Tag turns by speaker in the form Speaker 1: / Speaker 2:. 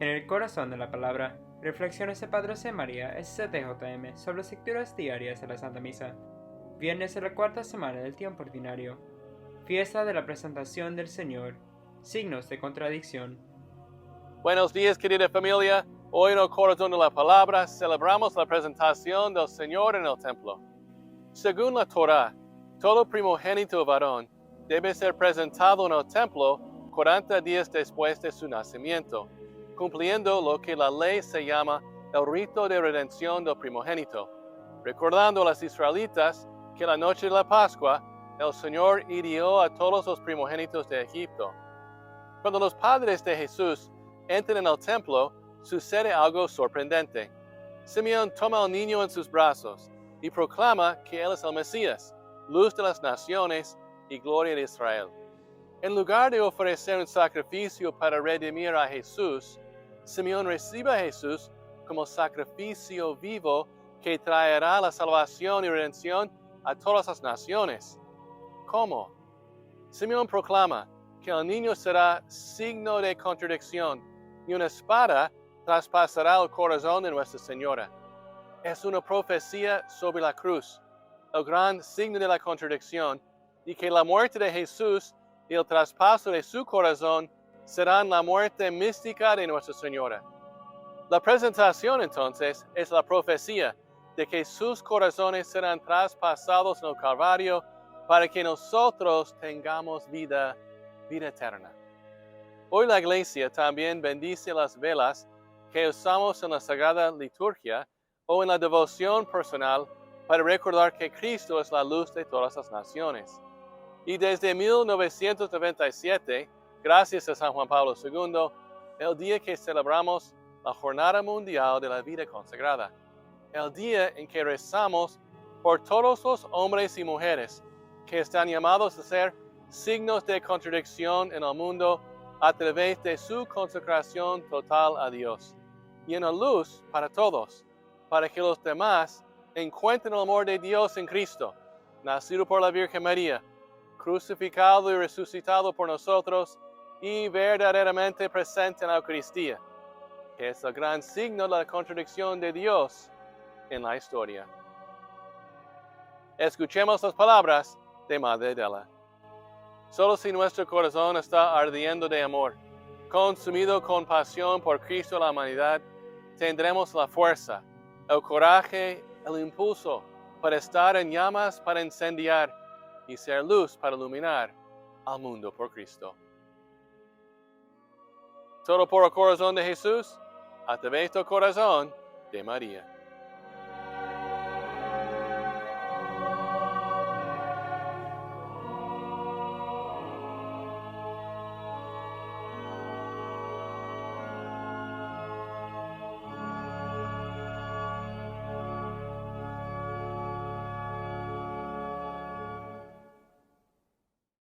Speaker 1: En el Corazón de la Palabra, Reflexiones de Padre José María, SCTJM, sobre las lecturas diarias de la Santa Misa. Viernes de la cuarta semana del tiempo ordinario. Fiesta de la presentación del Señor. Signos de contradicción.
Speaker 2: Buenos días, querida familia. Hoy en el Corazón de la Palabra celebramos la presentación del Señor en el templo. Según la Torá, todo primogénito varón debe ser presentado en el templo 40 días después de su nacimiento, cumpliendo lo que la ley se llama el rito de redención del primogénito, recordando a los israelitas que la noche de la Pascua el Señor hirió a todos los primogénitos de Egipto. Cuando los padres de Jesús entran en el templo, sucede algo sorprendente. Simeón toma al niño en sus brazos y proclama que él es el Mesías, luz de las naciones y gloria de Israel. En lugar de ofrecer un sacrificio para redimir a Jesús, Simeón recibe a Jesús como sacrificio vivo que traerá la salvación y redención a todas las naciones. ¿Cómo? Simeón proclama que el niño será signo de contradicción y una espada traspasará el corazón de Nuestra Señora. Es una profecía sobre la cruz, el gran signo de la contradicción, y que la muerte de Jesús y el traspaso de su corazón serán la muerte mística de Nuestra Señora. La presentación entonces es la profecía de que sus corazones serán traspasados en el Calvario para que nosotros tengamos vida eterna. Hoy la Iglesia también bendice las velas que usamos en la Sagrada Liturgia o en la devoción personal para recordar que Cristo es la luz de todas las naciones. Y desde 1997, gracias a San Juan Pablo II, el día que celebramos la Jornada Mundial de la Vida Consagrada, el día en que rezamos por todos los hombres y mujeres que están llamados a ser signos de contradicción en el mundo a través de su consagración total a Dios, y una luz para todos, para que los demás encuentren el amor de Dios en Cristo, nacido por la Virgen María, crucificado y resucitado por nosotros y verdaderamente presente en la Eucaristía, que es el gran signo de la contradicción de Dios en la historia. Escuchemos las palabras de Madre Della. Solo si nuestro corazón está ardiendo de amor, consumido con pasión por Cristo y la humanidad, tendremos la fuerza, el coraje, el impulso para estar en llamas para incendiar y ser luz para iluminar al mundo por Cristo. Todo por el corazón de Jesús, a través del corazón de María.